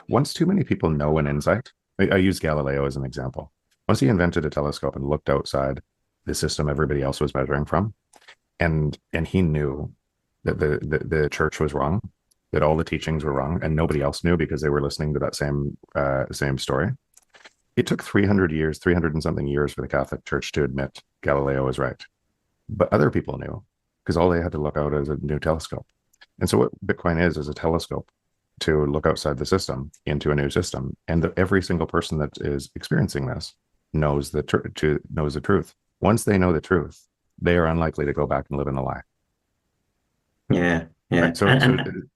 once too many people know an insight, I use Galileo as an example. Once he invented a telescope and looked outside the system everybody else was measuring from, and he knew that the church was wrong, that all the teachings were wrong, and nobody else knew because they were listening to that same story. It took 300 years, 300 and something years for the Catholic Church to admit Galileo was right. But other people knew because all they had to look out is a new telescope. And so what Bitcoin is a telescope to look outside the system into a new system. And every single person that is experiencing this knows knows the truth. Once they know the truth, they are unlikely to go back and live in a lie. Yeah, yeah, Right.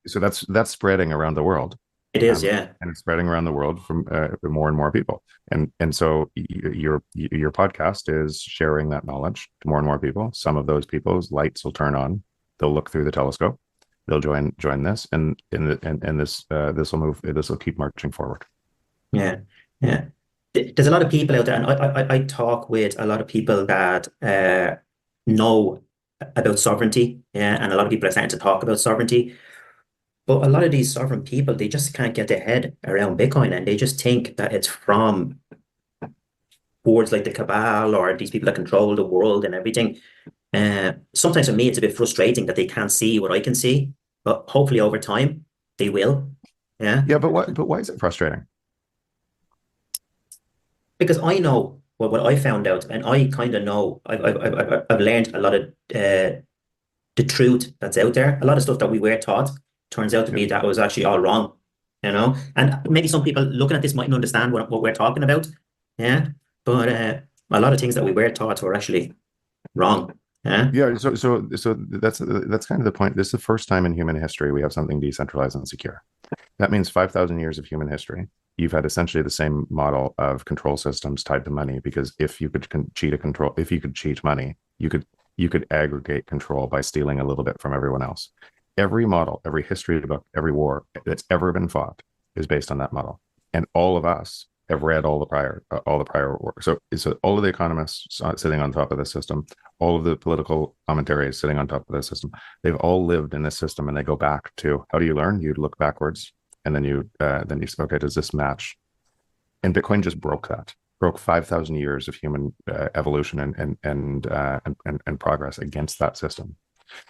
So that's spreading around the world. it is. Yeah, And it's spreading around the world from more and more people. And so your podcast is sharing that knowledge to more and more people. Some of those people's lights will turn on. They'll look through the telescope. They'll join this, and this will move. This will keep marching forward. yeah, yeah. There's a lot of people out there, and I talk with a lot of people that know about sovereignty, yeah, and a lot of people are starting to talk about sovereignty. But a lot of these sovereign people, they just can't get their head around Bitcoin, and they just think that it's from boards like the cabal or these people that control the world and everything. Sometimes for me, it's a bit frustrating that they can't see what I can see, but hopefully over time they will. Yeah, Yeah, but why is it frustrating? because I know what I found out, and I kind of know I've learned a lot of the truth that's out there. A lot of stuff that we were taught turns out to Yeah. be that was actually all wrong, you know. And maybe some people looking at this mightn't understand what we're talking about, yeah. But a lot of things that we were taught were actually wrong, yeah. Yeah, so that's kind of the point. This is the first time in human history we have something decentralized and secure. That means 5,000 years of human history. You've had essentially the same model of control systems tied to money, because if you could if you could cheat money, you could aggregate control by stealing a little bit from everyone else. Every model, every history book, every war that's ever been fought is based on that model. And all of us have read all the prior work. So all of the economists sitting on top of the system, all of the political commentaries sitting on top of the system, they've all lived in this system, and they go back to, how do you learn? You look backwards, and then you say, okay, does this match? And Bitcoin just broke 5,000 years of human evolution and progress against that system.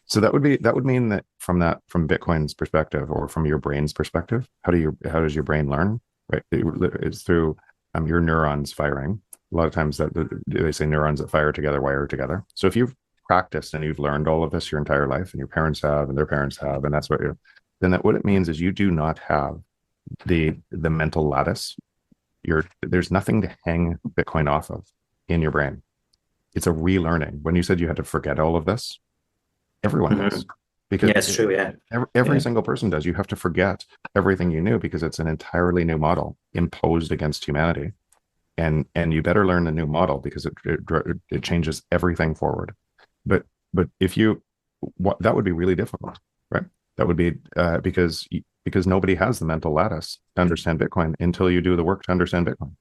So that would mean that from Bitcoin's perspective, or from your brain's perspective, how does your brain learn? Right, it's through your neurons firing. A lot of times that they say neurons that fire together wire together. So if you've practiced and you've learned all of this your entire life, and your parents have, and their parents have, and that's then what it means is you do not have the mental lattice. There's nothing to hang Bitcoin off of in your brain. It's a relearning. When you said you had to forget all of this, everyone Mm-hmm. does, because Yeah, it's true. Yeah, every yeah, single person does. You have to forget everything you knew, because it's an entirely new model imposed against humanity, and you better learn the new model, because it changes everything forward. But if you that would be really difficult, right? That would be because nobody has the mental lattice to understand Bitcoin until you do the work to understand Bitcoin.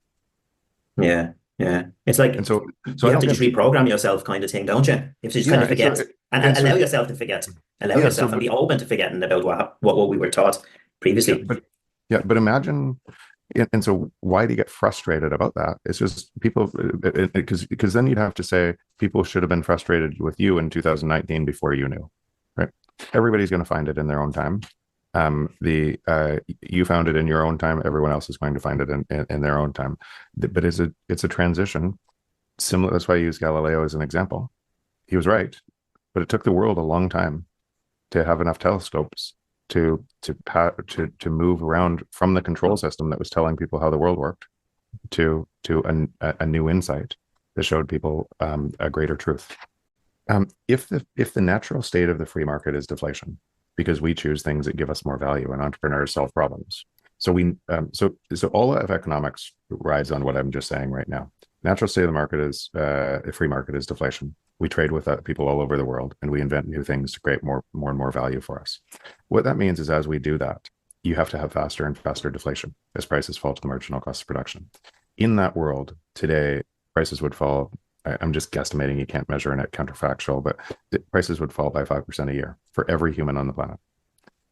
yeah, yeah. It's And like so you I have don't to just get reprogram yourself, kind of thing, don't you? You have to just kind yeah. of forget And and so allow yourself to forget, allow yeah. yourself and be open to forgetting about what we were taught Yeah, previously. but imagine. And so why do you get frustrated about that? It's just people, because then you'd have to say people should have been frustrated with you in 2019 before you knew, right? Everybody's going to find it in their own time. The You found it in your own time. Everyone else is going to find it in their own time. But it's a transition. Similar. That's why I use Galileo as an example. He was right, but it took the world a long time to have enough telescopes to move around from the control system that was telling people how the world worked to a new insight that showed people a greater truth. If the natural state of the free market is deflation, because we choose things that give us more value, and entrepreneurs solve problems. So all of economics rides on what I'm just saying right now. Natural state of the market is the free market is deflation. We trade with people all over the world, and we invent new things to create more and more value for us. What that means is, as we do that, you have to have faster and faster deflation as prices fall to the marginal cost of production. In that world today, prices would fall. I'm just guesstimating, you can't measure in it, counterfactual, but the prices would fall by 5% a year for every human on the planet.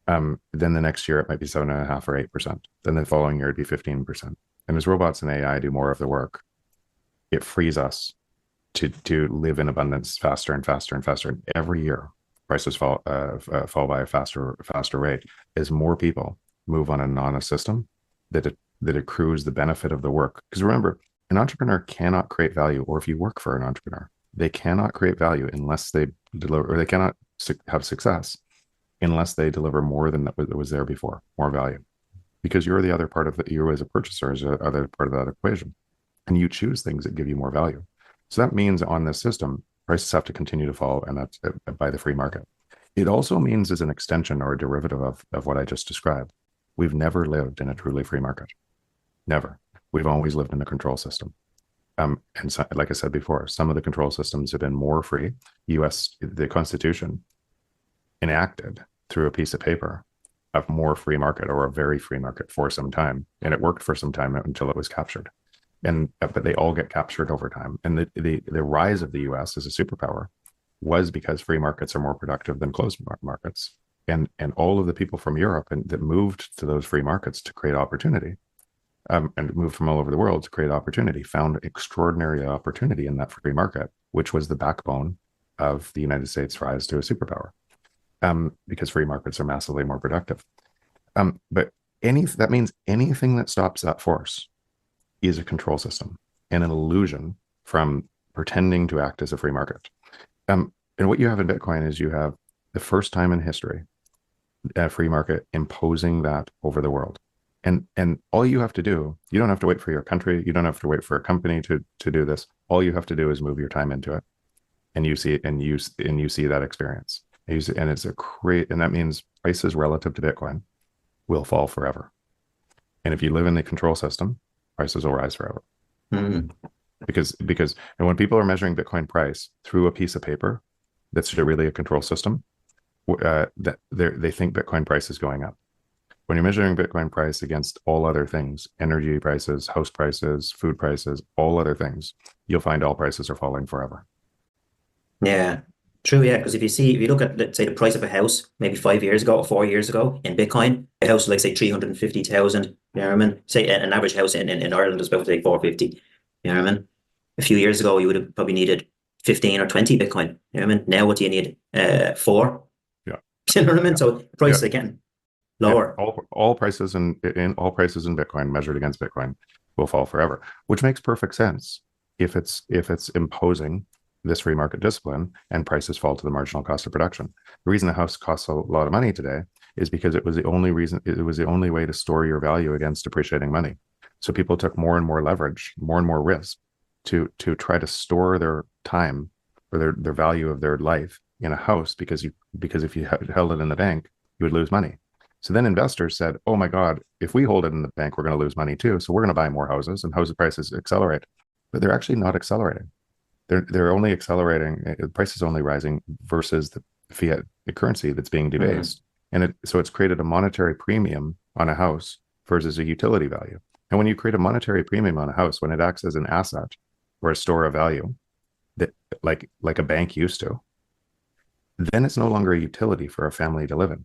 Then the next year it might be 7.5 or 8%. Then the following year it'd be 15%. And as robots and AI do more of the work, it frees us to live in abundance faster and faster and faster. And every year, prices fall by a faster rate as more people move on and on a system that accrues the benefit of the work. Because remember, an entrepreneur cannot create value, or if you work for an entrepreneur, they cannot create value unless they deliver, or they cannot have success unless they deliver more than that was there before, more value. Because you're the other part of the, you as a purchaser is the other part of that equation, and you choose things that give you more value. So that means on this system, prices have to continue to fall, and that's by the free market. It also means, as an extension or a derivative of what I just described, we've never lived in a truly free market. Never. We've always lived in a control system. And so, like I said before, some of the control systems have been more free. The Constitution enacted through a piece of paper of more free market, or a very free market, for some time. And it worked for some time until it was captured. But they all get captured over time. And the rise of the US as a superpower was because free markets are more productive than closed markets. And all of the people from Europe that moved to those free markets to create opportunity, and moved from all over the world to create opportunity, found extraordinary opportunity in that free market, which was the backbone of the United States' rise to a superpower, because free markets are massively more productive. But that means anything that stops that force is a control system and an illusion from pretending to act as a free market. And what you have in Bitcoin is you have the first time in history a free market imposing that over the world. And all you have to do, you don't have to wait for your country, you don't have to wait for a company to do this. All you have to do is move your time into it, and you see that experience. And that means prices relative to Bitcoin will fall forever. And if you live in the control system, prices will rise forever. Mm. Because and when people are measuring Bitcoin price through a piece of paper that's really a control system, that they think Bitcoin price is going up. When you're measuring Bitcoin price against all other things, energy prices, house prices, food prices, all other things, you'll find all prices are falling forever. Yeah, true. Yeah, because if you look at, let's say, the price of a house maybe 5 years ago or 4 years ago in Bitcoin, a house like, say, 350,000. You know what I mean? Say an average house in Ireland is about, say, 450. You know what I mean? A few years ago, you would have probably needed 15 or 20 Bitcoin. You know what I mean? Now, what do you need? 4. Yeah. You know what I mean? Yeah. So the price is again lower. Yeah. All prices in Bitcoin measured against Bitcoin will fall forever, which makes perfect sense if it's imposing this free market discipline and prices fall to the marginal cost of production. The reason a house costs a lot of money today is because it was the only way to store your value against depreciating money. So people took more and more leverage, more and more risk to try to store their time or their value of their life in a house, because if you held it in the bank, you would lose money. So then investors said, oh my God, if we hold it in the bank, we're going to lose money too. So we're going to buy more houses, and house prices accelerate. But they're actually not accelerating. They're only accelerating. The price is only rising versus the fiat currency that's being debased. And so it's created a monetary premium on a house versus a utility value. And when you create a monetary premium on a house, when it acts as an asset or a store of value that like a bank used to, then it's no longer a utility for a family to live in.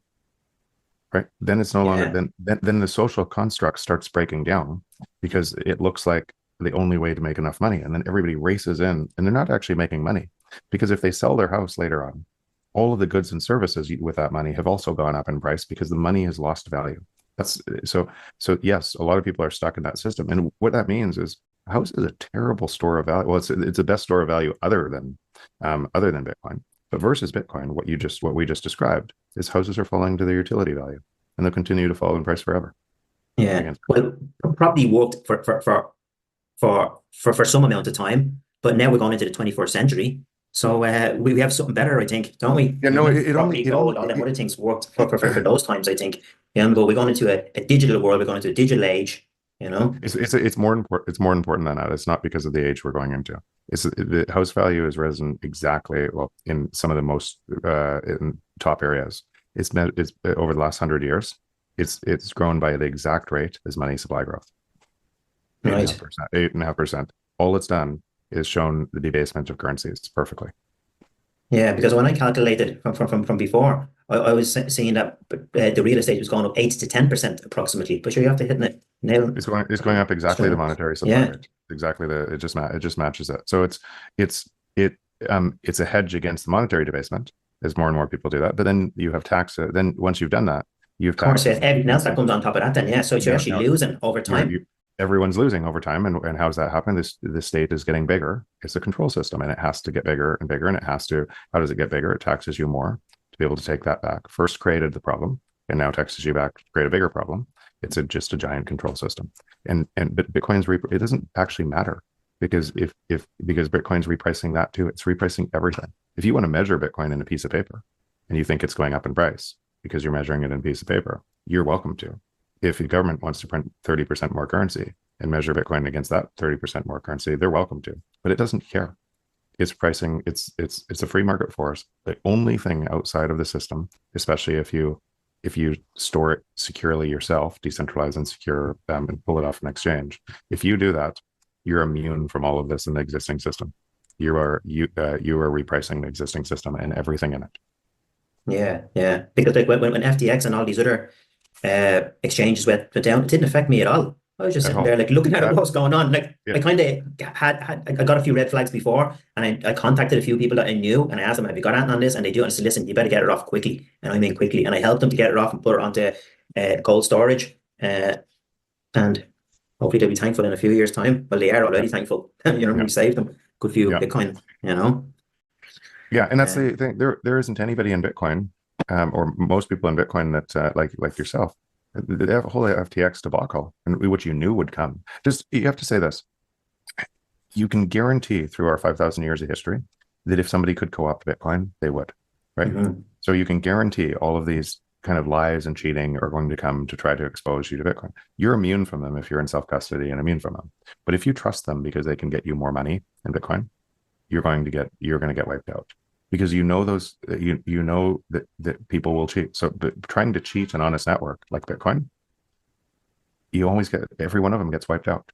Right? Then it's no longer, then the social construct starts breaking down, because it looks like the only way to make enough money. And then everybody races in, and they're not actually making money, because if they sell their house later on, all of the goods and services with that money have also gone up in price, because the money has lost value. So yes, a lot of people are stuck in that system. And what that means is a house is a terrible store of value. Well, it's the best store of value other than Bitcoin. But versus Bitcoin, what we just described is houses are falling to their utility value, and they'll continue to fall in price forever. Yeah. Well, property worked for some amount of time, but now we're going into the 21st century. So we have something better, I think, don't we? Yeah, no, Property, gold, all them other things worked for those times, I think. But we're going into a digital world. We're going into a digital age. You know, it's more important. It's more important than that. It's not because of the age we're going into. The house value has risen exactly, well, in some of the most in top areas. It's over the last 100 years. It's grown by the exact rate as money supply growth. right? 8.5%. All it's done is shown the debasement of currencies perfectly. Yeah, because when I calculated from before, I was seeing that the real estate was going up 8 to 10% approximately. But sure, you have to hit the nail It's going up exactly the straight. monetary supply Yeah, rate. Exactly it just matches it. So it's it's a hedge against the monetary debasement as more and more people do that. But then you have tax. Then once you've done that, you have of course. Yeah, taxes. everything else that comes on top of that, then yeah. So you're actually Now losing over you're, time. you everyone's losing over time, and how's that happen? The state is getting bigger. It's a control system, and it has to get bigger and bigger, and it has to. How does it get bigger? It taxes you more to be able to take that back. First created the problem, and now taxes you back to create a bigger problem. It's just a giant control system, but Bitcoin's it doesn't actually matter because because Bitcoin's repricing that too. It's repricing everything. If you want to measure Bitcoin in a piece of paper, and you think it's going up in price because you're measuring it in a piece of paper, you're welcome to. If the government wants to print 30% more currency and measure Bitcoin against that 30% more currency, they're welcome to, but it doesn't care. It's pricing. It's a free market force. The only thing outside of the system, especially if you store it securely yourself, decentralized and secure, and pull it off an exchange, if you do that, you're immune from all of this in the existing system. You are repricing the existing system and everything in it. Yeah, yeah. Because like when FTX and all these other exchanges went down, it didn't affect me at all. I was just At sitting there all. like looking at That what's going on. Like yeah, I kind of I got a few red flags before, and I contacted a few people that I knew, and I asked them, "Have you got anything on this?" And they do, and I said, "Listen, you better get it off quickly." And I mean quickly, and I helped them to get it off and put it onto cold storage, and hopefully they'll be thankful in a few years' time. Well, they are yeah, already thankful. You know, yeah, we saved them a good few yeah. Bitcoin. You know, Yeah, and that's uh, the thing. There isn't anybody in Bitcoin, or most people in Bitcoin that like yourself. They have a whole FTX debacle, and which you knew would come. Just you have to say this: you can guarantee through our 5,000 years of history that if somebody could co-opt Bitcoin, they would, right? mhm. So you can guarantee all of these kind of lies and cheating are going to come to try to expose you to Bitcoin. You're immune from them if you're in self-custody and immune from them. But if you trust them because they can get you more money in Bitcoin, you're going to get wiped out because you know those you know that people will cheat. So but trying to cheat an honest network like Bitcoin, you always get every one of them gets wiped out.